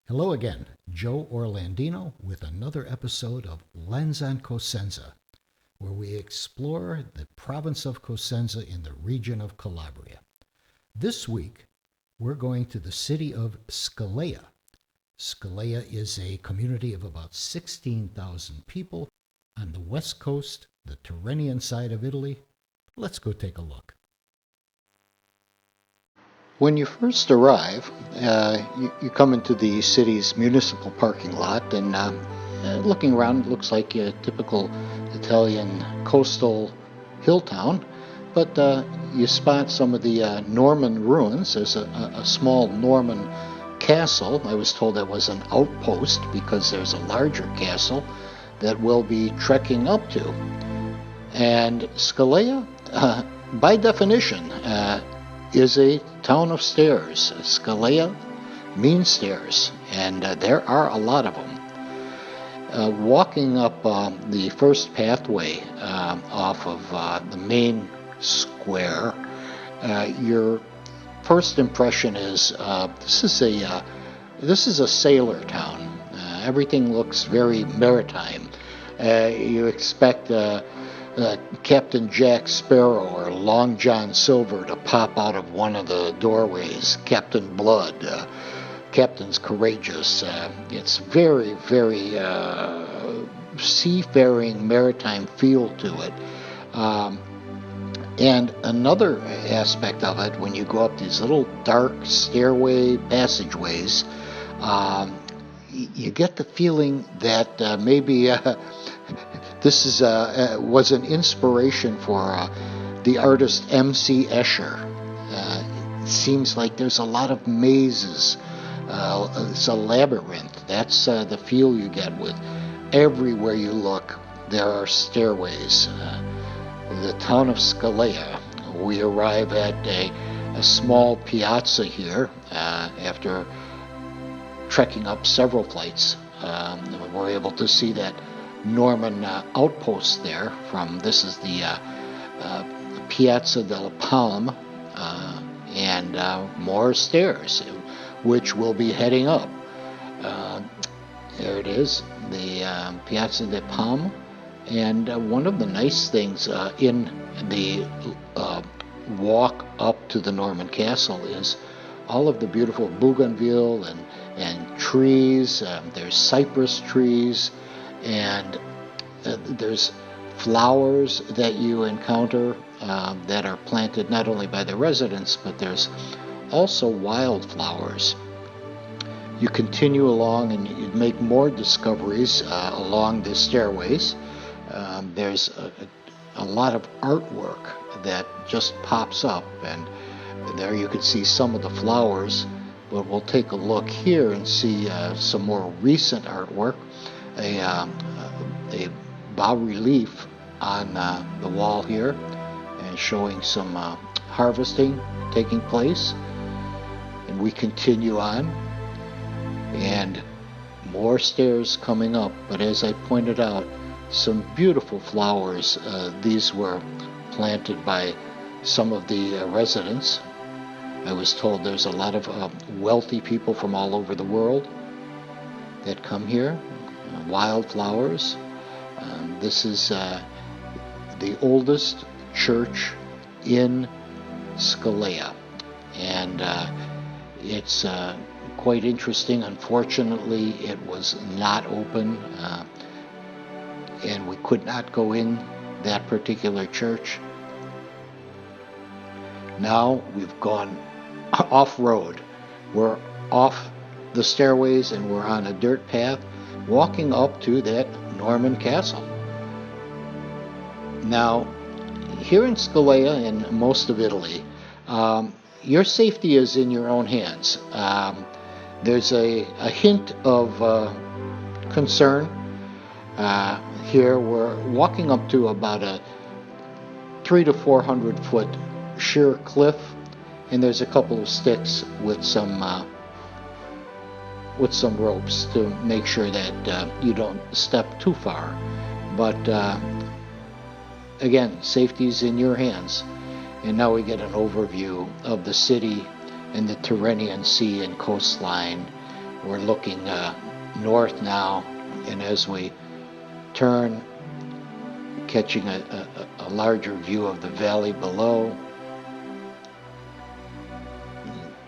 Hello again, Joe Orlandino with another episode of Lens on Cosenza, where we explore the province of Cosenza in the region of Calabria. This week, we're going to the city of Scalea. Scalea is a community of about 16,000 people on the west coast, the Tyrrhenian side of Italy. Let's go take a look. When you first arrive, you come into the city's municipal parking lot, and looking around, it looks like a typical Italian coastal hill town, but you spot some of the Norman ruins. There's a small Norman castle. I was told that was an outpost because there's a larger castle that we'll be trekking up to. And Scalea, by definition, is a town of stairs. Scalea means stairs, and there are a lot of them. Walking up the first pathway off of the main square, your first impression is this is a sailor town. Everything looks very maritime. You expect Captain Jack Sparrow or Long John Silver to pop out of one of the doorways. Captain Blood, Captain's Courageous. It's very, very seafaring, maritime feel to it. And another aspect of it, when you go up these little dark stairway passageways, you get the feeling that maybe this was an inspiration for the artist M.C. Escher. It seems like there's a lot of mazes. It's a labyrinth. That's the feel you get with everywhere you look. There are stairways. The town of Scalea. We arrive at a small piazza here after trekking up several flights. We're able to see that Norman outpost there. This is the Piazza del Palm, and more stairs, which we'll be heading up. There it is, the Piazza del Palm. And one of the nice things in the walk up to the Norman Castle is all of the beautiful bougainville and trees. There's cypress trees, and there's flowers that you encounter that are planted not only by the residents, but there's also wildflowers. You continue along and you make more discoveries along the stairways. There's a lot of artwork that just pops up, and there you can see some of the flowers, but we'll take a look here and see some more recent artwork. A bas-relief on the wall here, and showing some harvesting taking place. And we continue on, and more stairs coming up, but as I pointed out, some beautiful flowers. These were planted by some of the residents. I was told there's a lot of wealthy people from all over the world that come here. Wildflowers. This is the oldest church in Scalea, and it's quite interesting. Unfortunately, it was not open, and we could not go in that particular church. Now we've gone off-road. We're off the stairways and we're on a dirt path walking up to that Norman castle. Now, here in Scalea and most of Italy, your safety is in your own hands. There's a hint of concern. Here we're walking up to about a 300 to 400 foot sheer cliff, and there's a couple of sticks with some ropes to make sure that you don't step too far. But again, safety's in your hands. And now we get an overview of the city and the Tyrrhenian Sea and coastline. We're looking north now, and as we turn, catching a larger view of the valley below,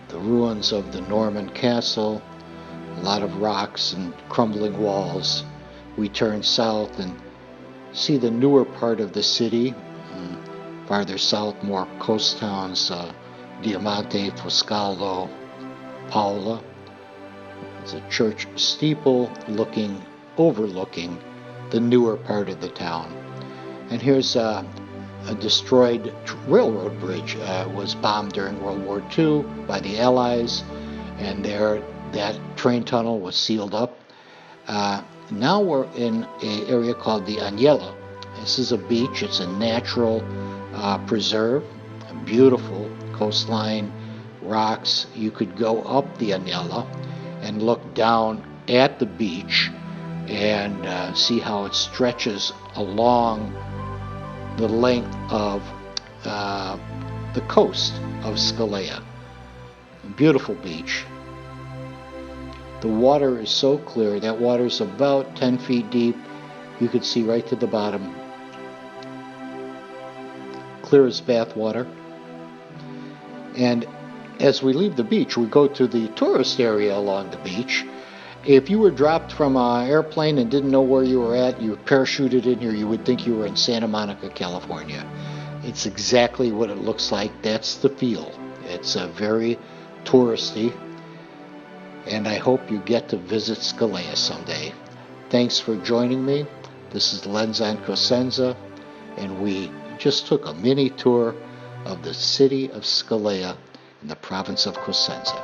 the ruins of the Norman castle, a lot of rocks and crumbling walls. We turn south and see the newer part of the city. Farther south, more coast towns, Diamante, Foscaldo, Paola. It's a church steeple overlooking the newer part of the town. And here's a destroyed railroad bridge. Was bombed during World War II by the Allies, and that train tunnel was sealed up. Now we're in an area called the Agnella. This is a beach. It's a natural preserve, a beautiful coastline, rocks. You could go up the Agnella and look down at the beach and see how it stretches along the length of the coast of Scalea. A beautiful beach. The water is so clear. That water is about 10 feet deep. You could see right to the bottom. Clear as bath water. And as we leave the beach, we go to the tourist area along the beach. If you were dropped from an airplane and didn't know where you were at, you were parachuted in here, you would think you were in Santa Monica, California. It's exactly what it looks like. That's the feel. It's very touristy, and I hope you get to visit Scalea someday. Thanks for joining me. This is Lens on Cosenza, and we just took a mini tour of the city of Scalea in the province of Cosenza.